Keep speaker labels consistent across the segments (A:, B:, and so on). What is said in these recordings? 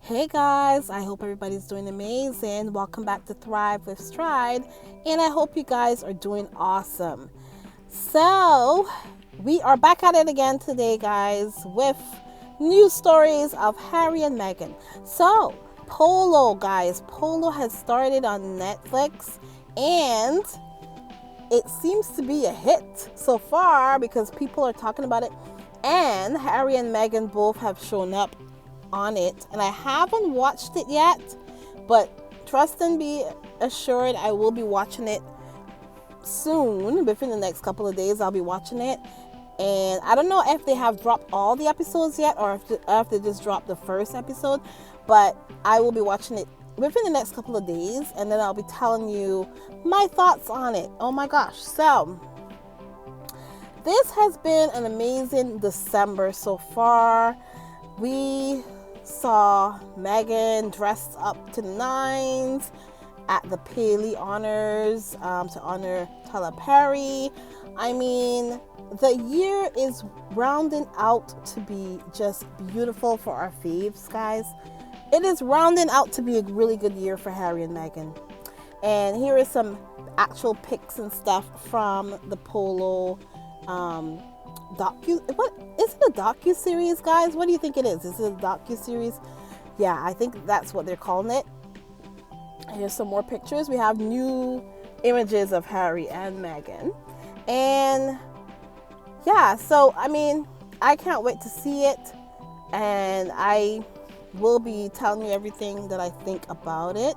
A: Hey guys, I hope everybody's doing amazing. Welcome back to Thrive with Stride, and I hope you guys are doing awesome. So, we are back at it again today, guys, with news stories of Harry and Meghan. So, Polo, guys, Polo has started on Netflix, and it seems to be a hit so far because people are talking about it, and Harry and Meghan both have shown up on it, and I haven't watched it yet, but trust and be assured I will be watching it soon. Within the next couple of days I'll be watching it, and I don't know if they have dropped all the episodes yet or if they just dropped the first episode, but I will be watching it within the next couple of days, and then I'll be telling you my thoughts on it. Oh my gosh. So this has been an amazing December so far. We saw Meghan dressed up to the nines at the Paley honors to honor Tyler Perry. I mean, the year is rounding out to be just beautiful for our faves, guys. It is rounding out to be a really good year for Harry and Meghan. And here is some actual pics and stuff from the Polo what is it, a docu-series, guys? What do you think it is? Is it a docu-series? Yeah, I think that's what they're calling it. Here's some more pictures. We have new images of Harry and Meghan, and yeah, so I mean, I can't wait to see it, and I will be telling you everything that I think about it.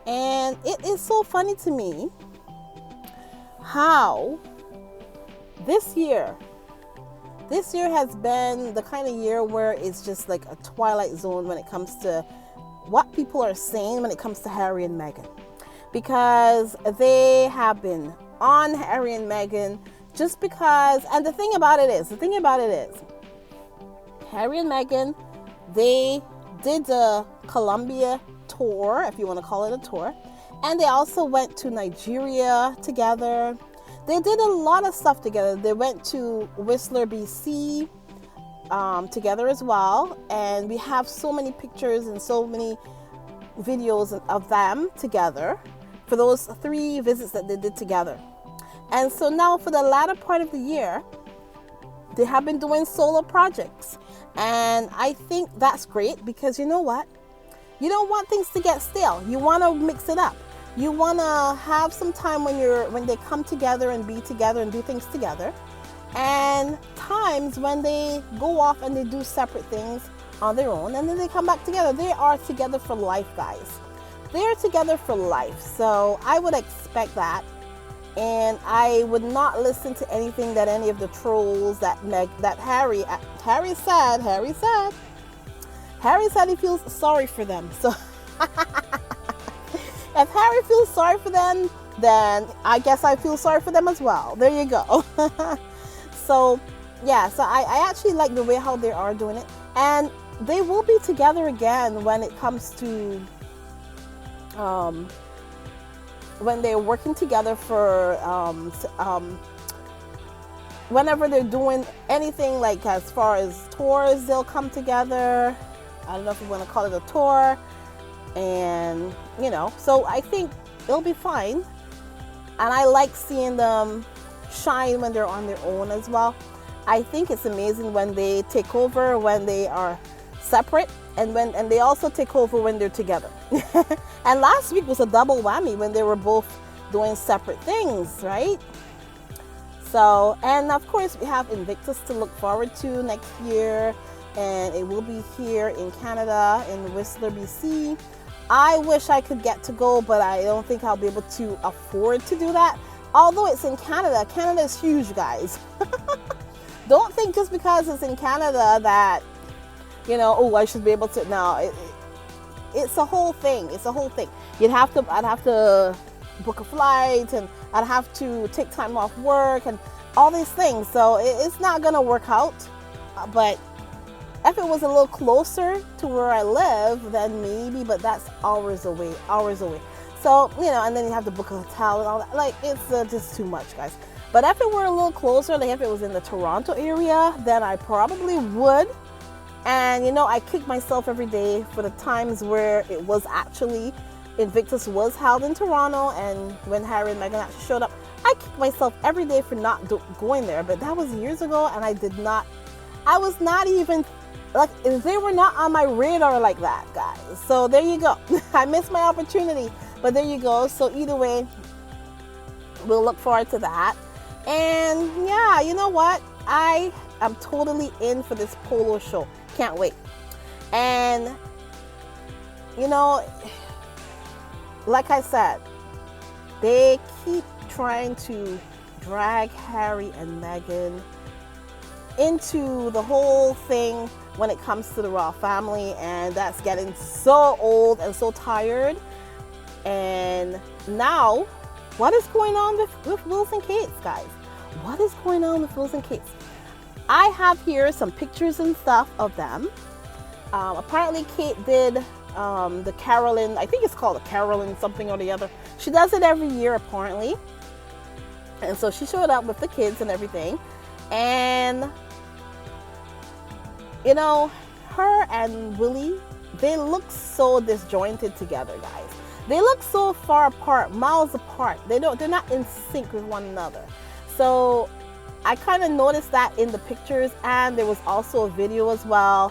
A: And it is so funny to me how this year has been the kind of year where it's just like a twilight zone when it comes to what people are saying when it comes to Harry and Meghan, because they have been on Harry and Meghan just because. And the thing about it is Harry and Meghan, they did the Colombia tour, if you want to call it a tour, and they also went to Nigeria together. They did a lot of stuff together. They went to Whistler, BC together as well. And we have so many pictures and so many videos of them together for those 3 visits that they did together. And so now for the latter part of the year, they have been doing solo projects. And I think that's great because you know what? You don't want things to get stale. You want to mix it up. You want to have some time when they come together and be together and do things together, and times when they go off and they do separate things on their own, and then they come back together. They are together for life, guys. They're together for life. So I would expect that, and I would not listen to anything that any of the trolls that Harry said he feels sorry for them. So if Harry feels sorry for them, then I guess I feel sorry for them as well. There you go. So, yeah, so I actually like the way how they are doing it. And they will be together again when it comes to, when they're working together for, whenever they're doing anything like as far as tours, they'll come together. I don't know if you want to call it a tour. And so I think it'll be fine, and I like seeing them shine when they're on their own as well. I think it's amazing when they take over when they are separate, and they also take over when they're together. And last week was a double whammy when they were both doing separate things, right? So, and of course we have Invictus to look forward to next year, and it will be here in Canada in Whistler, BC. I wish I could get to go, but I don't think I'll be able to afford to do that. Although it's in Canada. Canada is huge, guys. Don't think just because it's in Canada that, I should be able to. No, it's a whole thing. It's a whole thing. I'd have to book a flight, and I'd have to take time off work and all these things. So it's not going to work out. But if it was a little closer to where I live, then maybe, but that's hours away. So, and then you have to book a hotel and all that. Like, it's just too much, guys. But if it were a little closer, like if it was in the Toronto area, then I probably would And, you know, I kick myself every day for the times where it was actually, Invictus was held in Toronto, and when Harry and Meghan actually showed up, I kick myself every day for not going there. But that was years ago, and I was not even, like, they were not on my radar like that, guys. So there you go. I missed my opportunity, but there you go. So either way, we'll look forward to that. And yeah, you know what? I am totally in for this Polo show. Can't wait. And, you know, like I said, they keep trying to drag Harry and Meghan into the whole thing when it comes to the royal family, and that's getting so old and so tired. And now, what is going on with Wills and Kate's, guys? What is going on with Wills and Kate's? I have here some pictures and stuff of them. Apparently Kate did the Carolyn, I think it's called a Carolyn something or the other. She does it every year apparently. And so she showed up with the kids and everything. And, you know, her and Willy, they look so disjointed together, guys. They look so far apart, miles apart. They're not in sync with one another. So I kind of noticed that in the pictures, and there was also a video as well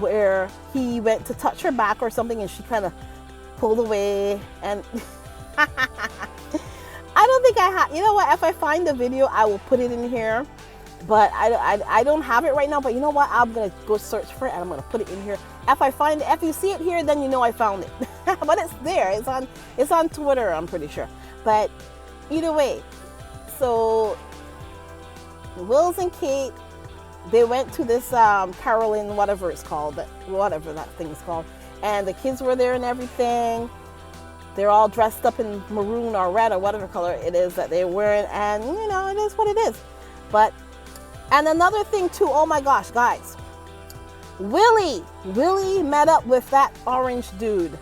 A: where he went to touch her back or something and she kind of pulled away. And I don't think I have, you know what, if I find the video I will put it in here, but I don't have it right now. But you know what, I'm gonna go search for it and I'm gonna put it in here. If I find it, if you see it here, then you know I found it. But it's there, it's on Twitter, I'm pretty sure. But either way, so Wills and Kate, they went to this Carolyn, whatever it's called, whatever that thing is called, and the kids were there and everything. They're all dressed up in maroon or red or whatever color it is that they're wearing, and you know, it is what it is. But, and another thing too, oh my gosh, guys, Willy met up with that orange dude.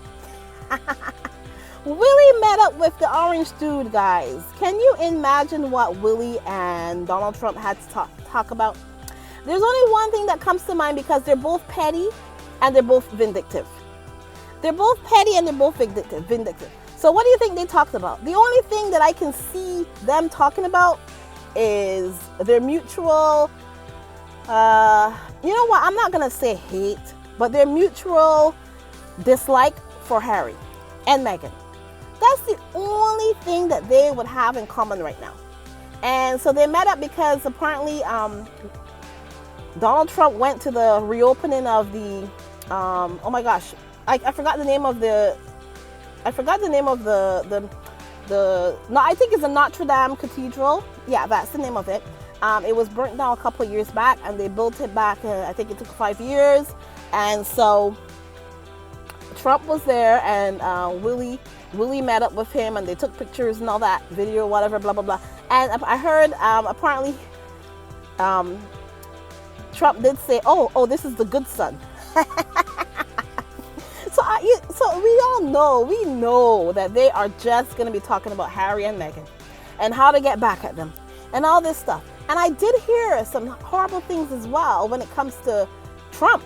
A: Willy met up with the orange dude, guys. Can you imagine what Willy and Donald Trump had to talk about? There's only one thing that comes to mind, because they're both petty and they're both vindictive. They're both petty and they're both vindictive. So what do you think they talked about? The only thing that I can see them talking about is their mutual, you know what, I'm not going to say hate, but their mutual dislike for Harry and Meghan. That's the only thing that they would have in common right now. And so they met up because apparently Donald Trump went to the reopening of the, oh my gosh, I forgot the name of the, no, I think it's the Notre Dame Cathedral. Yeah, that's the name of it. It was burnt down a couple of years back, and they built it back, I think it took 5 years. And so Trump was there, and Willy met up with him, and they took pictures and all that, video, whatever, blah, blah, blah. And I heard, apparently, Trump did say, oh, this is the good son. So we know that they are just going to be talking about Harry and Meghan and how to get back at them and all this stuff. And I did hear some horrible things as well when it comes to Trump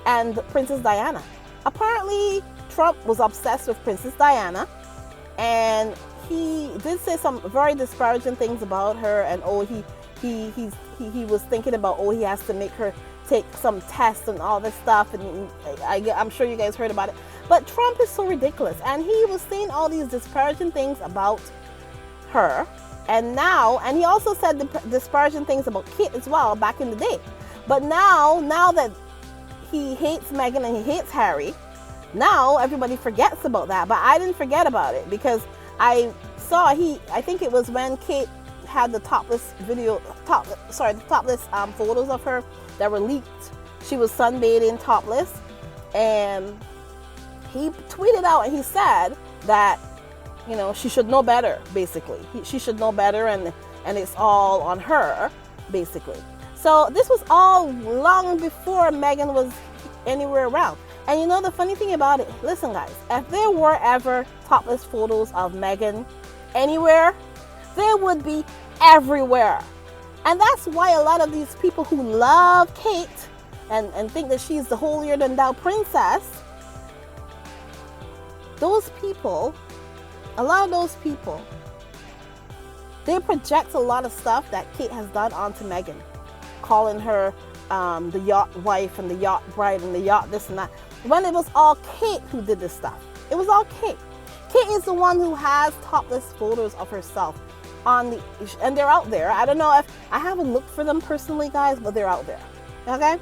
A: and Princess Diana. Apparently, Trump was obsessed with Princess Diana, and he did say some very disparaging things about her. And he was thinking about, he has to make her take some tests and all this stuff, and I'm sure you guys heard about it. But Trump is so ridiculous, and he was saying all these disparaging things about her, and he also said the disparaging things about Kate as well back in the day. But now that he hates Meghan and he hates Harry, now everybody forgets about that. But I didn't forget about it, because I saw I think it was when Kate had the topless photos of her that were leaked. She was sunbathing topless, and he tweeted out and he said that, you know, she should know better, basically. She should know better, and it's all on her, basically. So this was all long before Meghan was anywhere around. And you know the funny thing about it, listen guys, if there were ever topless photos of Meghan anywhere, they would be everywhere. And that's why a lot of these people who love Kate and think that she's the holier than thou princess, those people, a lot of those people, they project a lot of stuff that Kate has done onto Meghan, calling her the yacht wife and the yacht bride and the yacht this and that, when it was all Kate who did this stuff. It was all Kate. Kate is the one who has topless photos of herself on the, and they're out there. I don't know if, I haven't looked for them personally, guys, but they're out there, okay?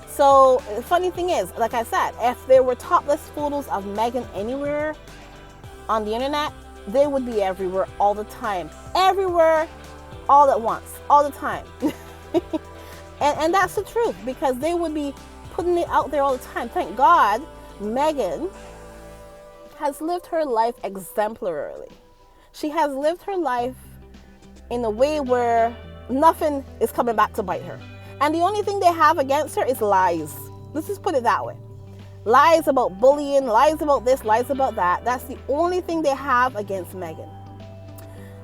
A: So the funny thing is, like I said, if there were topless photos of Meghan anywhere on the internet, they would be everywhere all the time. Everywhere, all at once, all the time. and that's the truth, because they would be putting it out there all the time. Thank God Meghan has lived her life exemplarily. She has lived her life in a way where nothing is coming back to bite her. And the only thing they have against her is lies. Let's just put it that way. Lies about bullying, lies about this, lies about that. That's the only thing they have against Meghan.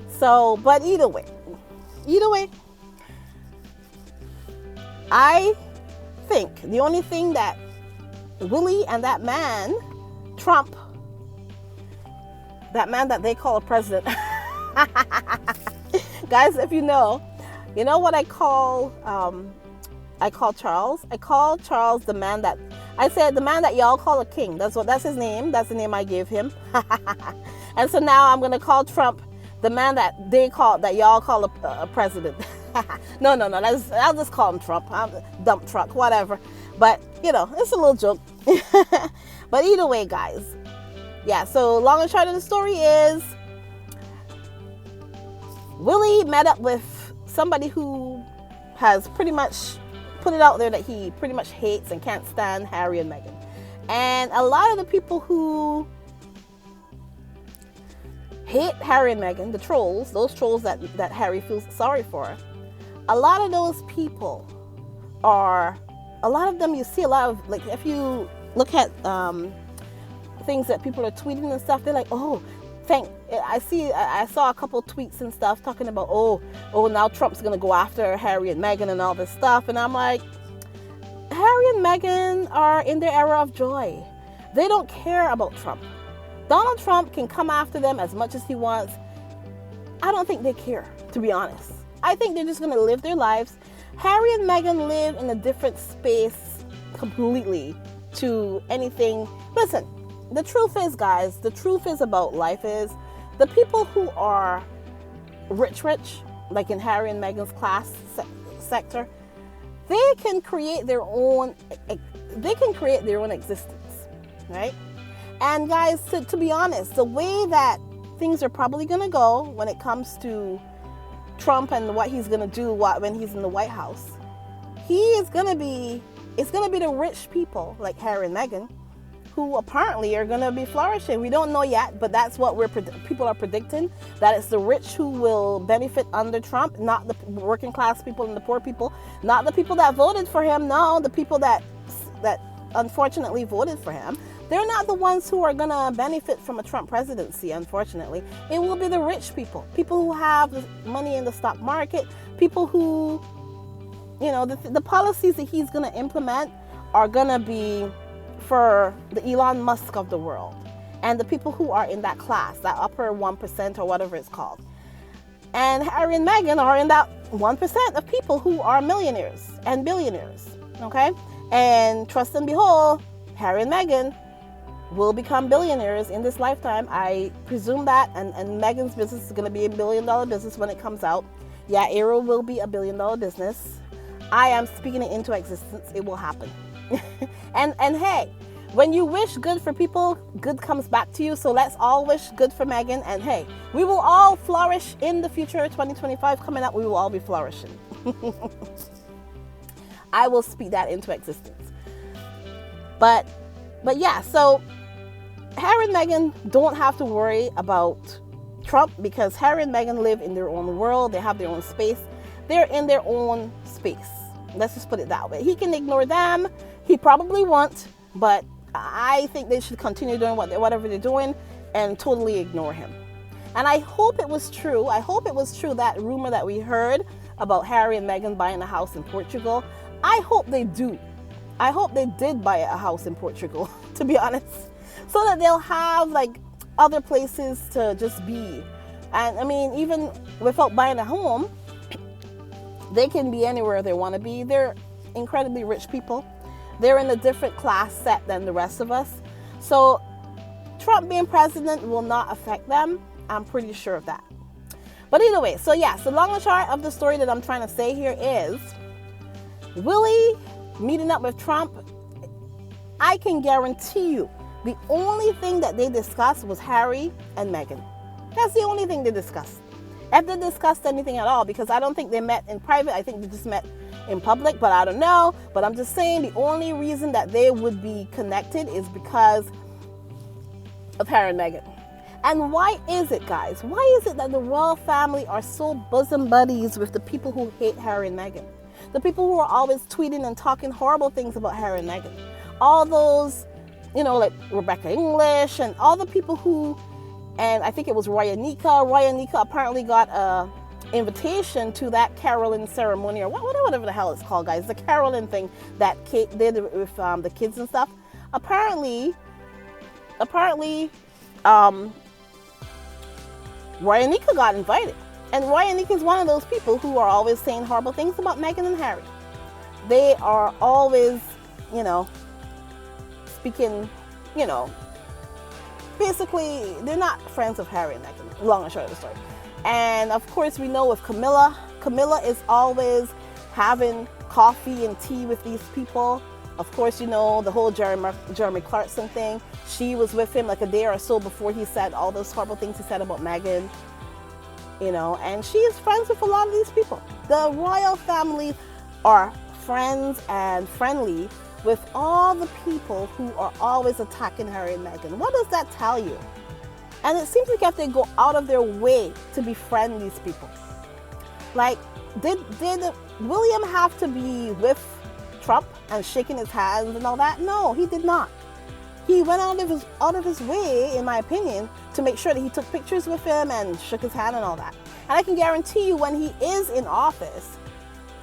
A: So, but either way, I think the only thing that Willy and that man, Trump, that man that they call a president, guys, if you know what I call Charles? I call Charles the man that, I said the man that y'all call a king. That's his name. That's the name I gave him. And so now I'm gonna call Trump the man that y'all call a president. No. I'll just call him Trump. Dump truck, whatever. But it's a little joke. But either way, guys. Yeah. So long and short of the story is, Willy met up with somebody who has pretty much put it out there that he pretty much hates and can't stand Harry and Meghan. And a lot of the people who hate Harry and Meghan, the trolls, those trolls that Harry feels sorry for, a lot of those people are, a lot of them, you see a lot of, like, if you look at things that people are tweeting and stuff, they're like, oh, I saw a couple tweets and stuff talking about, oh, now Trump's gonna go after Harry and Meghan and all this stuff. And I'm like, Harry and Meghan are in their era of joy. They don't care about Trump. Donald Trump can come after them as much as he wants. I don't think they care, to be honest. I think they're just gonna live their lives. Harry and Meghan live in a different space completely to anything. Listen, the truth is, guys, the truth is about life is, the people who are rich, like in Harry and Meghan's class sector, they can create their own existence, right? And guys, to be honest, the way that things are probably going to go when it comes to Trump and what he's going to do when he's in the White House, it's going to be the rich people like Harry and Meghan who apparently are going to be flourishing. We don't know yet, but that's what people are predicting, that it's the rich who will benefit under Trump, not the working class people and the poor people, not the people that voted for him. No, the people that unfortunately voted for him. They're not the ones who are going to benefit from a Trump presidency, unfortunately. It will be the rich people who have money in the stock market, people who, the policies that he's going to implement are going to be for the Elon Musk of the world and the people who are in that class, that upper 1% or whatever it's called. And Harry and Meghan are in that 1% of people who are millionaires and billionaires, okay? And trust and behold, Harry and Meghan will become billionaires in this lifetime. I presume that, and Meghan's business is going to be $1 billion business when it comes out. Yeah, Aero will be $1 billion business. I am speaking it into existence. It will happen. and hey, when you wish good for people, good comes back to you. So let's all wish good for Meghan. And hey, we will all flourish in the future. 2025 coming up, we will all be flourishing. I will speak that into existence. But yeah, so Harry and Meghan don't have to worry about Trump, because Harry and Meghan live in their own world. They have their own space. They're in their own space. Let's just put it that way. He can ignore them. He probably won't, but I think they should continue doing whatever they're doing and totally ignore him. And I hope it was true. I hope it was true, that rumor that we heard about Harry and Meghan buying a house in Portugal. I hope they do. I hope they did buy a house in Portugal, to be honest, so that they'll have like other places to just be. And I mean, even without buying a home, they can be anywhere they want to be. They're incredibly rich people. They're in a different class set than the rest of us. So Trump being president will not affect them. I'm pretty sure of that. But either way, so yes, the long and short of the story that I'm trying to say here is Willy meeting up with Trump. I can guarantee you the only thing that they discussed was Harry and Meghan. That's the only thing they discussed. If they discussed anything at all, because I don't think they met in private. I think they just met in public, but I don't know. But I'm just saying the only reason that they would be connected is because of Harry and Meghan. And why is it, guys? Why is it that the royal family are so bosom buddies with the people who hate Harry and Meghan? The people who are always tweeting and talking horrible things about Harry and Meghan. All those, like Rebecca English and all the people who, and I think it was Roya Nika. Roya Nika apparently got a invitation to that caroling ceremony, or whatever the hell it's called, guys. The caroling thing that Kate did with the kids and stuff. Apparently, Roya Nika got invited. And Roya Nika is one of those people who are always saying horrible things about Meghan and Harry. They are always, speaking, basically, they're not friends of Harry and Meghan, long and short of the story. And of course, we know with Camilla is always having coffee and tea with these people. Of course, the whole Jeremy Clarkson thing. She was with him like a day or so before he said all those horrible things he said about Meghan. And she is friends with a lot of these people. The royal family are friends and friendly with all the people who are always attacking Harry and Meghan. What does that tell you? And it seems like if they go out of their way to befriend these people. Like, did William have to be with Trump and shaking his hands and all that? No, he did not. He went out of his way, in my opinion, to make sure that he took pictures with him and shook his hand and all that. And I can guarantee you, when he is in office,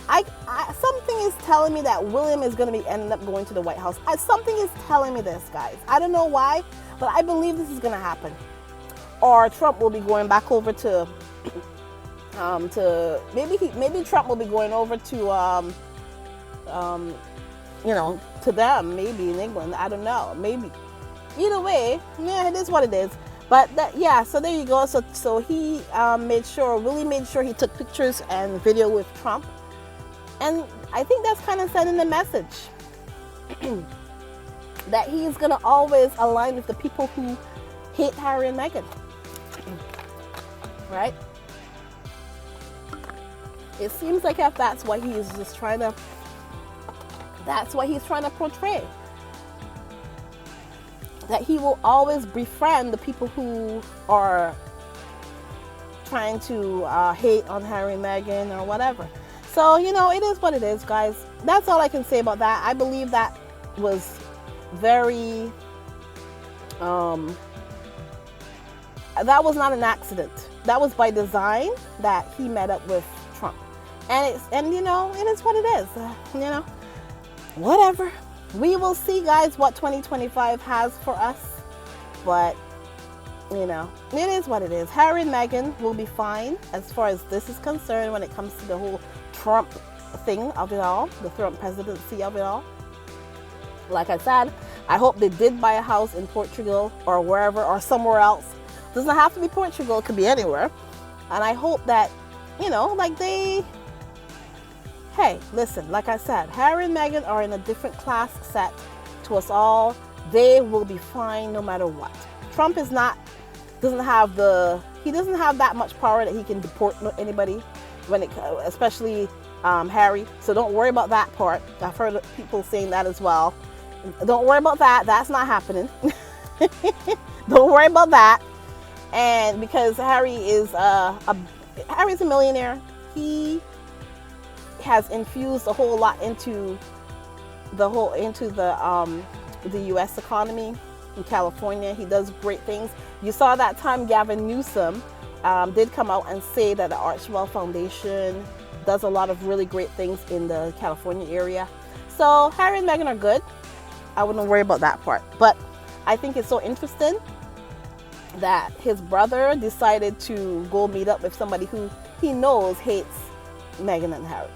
A: something is telling me that William is going to be ending up going to the White House. Something is telling me this, guys. I don't know why, but I believe this is going to happen. Or Trump will be going back over to maybe Trump will be going over to to them, maybe in England. I don't know, maybe. Either way, yeah, it is what it is. But so there you go. So he Willie made sure he took pictures and video with Trump. And I think that's kind of sending the message that he's going to always align with the people who hate Harry and Meghan. Right? It seems like if that's what he's just trying to, that's what he's trying to portray. That he will always befriend the people who are trying to hate on Harry and Meghan or whatever. So, it is what it is, guys. That's all I can say about that. I believe that was very, that was not an accident. That was by design that he met up with Trump. And it is what it is. Whatever. We will see, guys, what 2025 has for us. But, it is what it is. Harry and Meghan will be fine as far as this is concerned when it comes to the whole Trump thing of it all, the Trump presidency of it all. Like I said, I hope they did buy a house in Portugal or wherever or somewhere else. It doesn't have to be Portugal, it could be anywhere. And I hope that, hey, listen, like I said, Harry and Meghan are in a different class set to us all. They will be fine no matter what. Trump doesn't have that much power that he can deport anybody, especially Harry. So don't worry about that part. I've heard people saying that as well. Don't worry about that. That's not happening. Don't worry about that. And because Harry is Harry's a millionaire, he has infused a whole lot into the U.S. economy in California. He does great things. You saw that time Gavin Newsom did come out and say that the Archwell Foundation does a lot of really great things in the California area. So Harry and Meghan are good. I wouldn't worry about that part. But I think it's so interesting that his brother decided to go meet up with somebody who he knows hates Meghan and Harry.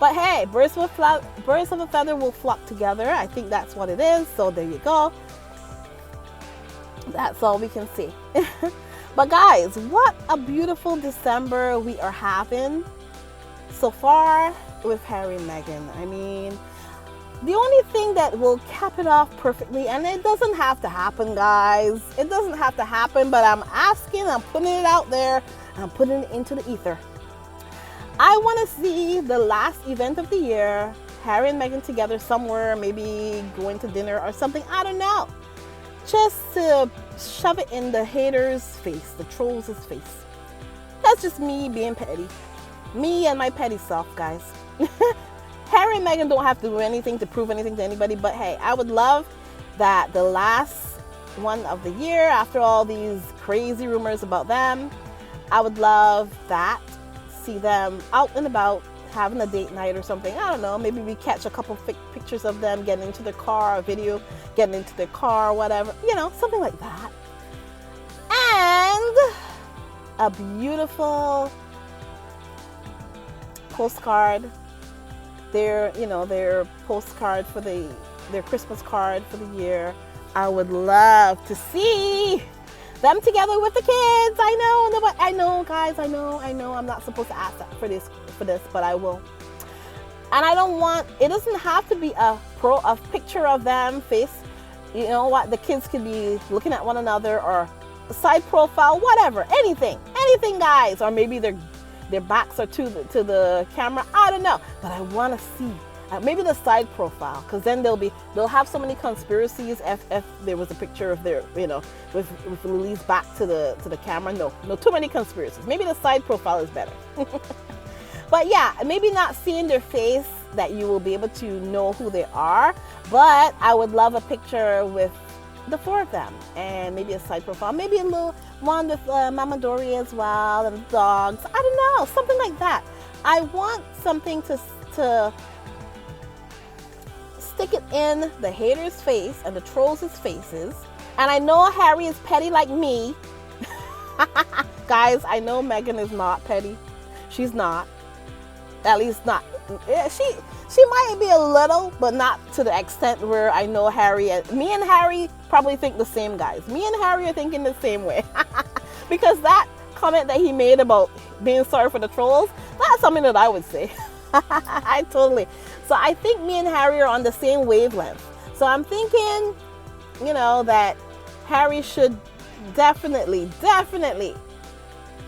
A: But hey, birds of a feather will flock together. I think that's what it is. So there you go. That's all we can see. But guys, what a beautiful December we are having so far with Harry and Meghan. I mean, the only thing that will cap it off perfectly, and it doesn't have to happen, guys. It doesn't have to happen, but I'm asking, I'm putting it out there, I'm putting it into the ether. I want to see the last event of the year, Harry and Meghan together somewhere, maybe going to dinner or something. I don't know. Just to shove it in the haters' face, the trolls' face. That's just me being petty. Me and my petty self, guys. Harry and Meghan don't have to do anything to prove anything to anybody, but hey, I would love that the last one of the year, after all these crazy rumors about them, I would love that. See them out and about, having a date night or something. I don't know, maybe we catch a couple pictures of them getting into their car, a video getting into their car, whatever, you know, something like that. And a beautiful postcard, their postcard for their Christmas card for the year. I would love to see them together with the kids. I know, guys, I know. I'm not supposed to ask that for this, but I will. And I don't want, it doesn't have to be a picture of them face. You know what? The kids could be looking at one another, or a side profile, whatever, anything, guys. Or maybe their backs are to the camera. I don't know, but I want to see. Maybe the side profile, because then they'll have so many conspiracies if there was a picture of their, with Lily's back to the camera. No, too many conspiracies. Maybe the side profile is better. But yeah, maybe not seeing their face that you will be able to know who they are, but I would love a picture with the four of them, and maybe a side profile, maybe a little one with Mama Dory as well, and the dogs. I don't know, something like that. I want something to stick it in the haters' face and the trolls' faces. And I know Harry is petty like me. Guys, I know Meghan is not petty. She's not. At least not. She might be a little, but not to the extent where I know Harry. Me and Harry probably think the same, guys. Me and Harry are thinking the same way. Because that comment that he made about being sorry for the trolls, that's something that I would say. I totally. So I think me and Harry are on the same wavelength. So I'm thinking, that Harry should definitely,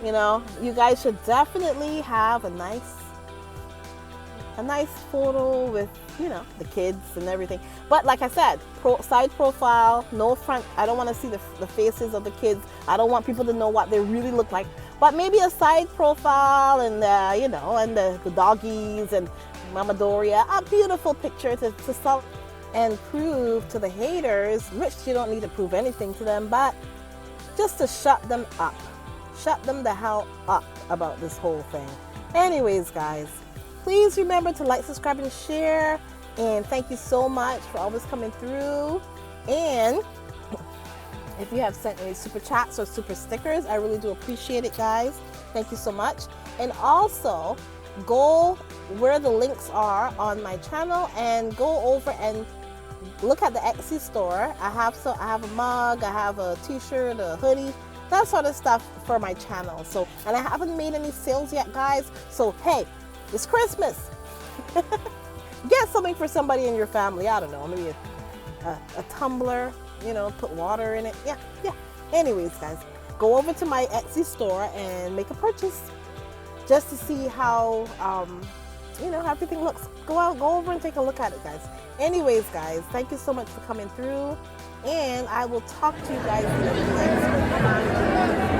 A: you guys should definitely have a nice photo with, the kids and everything. But like I said, side profile, no front. I don't want to see the faces of the kids. I don't want people to know what they really look like. But maybe a side profile and, and the doggies and Mama Doria, a beautiful picture to sell and prove to the haters, which you don't need to prove anything to them, but just to shut them up. Shut them the hell up about this whole thing. Anyways, guys, please remember to like, subscribe, and share. And thank you so much for always coming through. And if you have sent any super chats or super stickers, I really do appreciate it, guys. Thank you so much. And also, go where the links are on my channel and go over and look at the Etsy store. I have a mug, I have a t-shirt, a hoodie, that sort of stuff for my channel. So, and I haven't made any sales yet, guys. So hey, it's Christmas. Get something for somebody in your family. I don't know, maybe a tumbler, put water in it. Yeah. Anyways, guys, go over to my Etsy store and make a purchase just to see how, how everything looks. Go over and take a look at it, guys. Anyways, guys, thank you so much for coming through, and I will talk to you guys in the next one.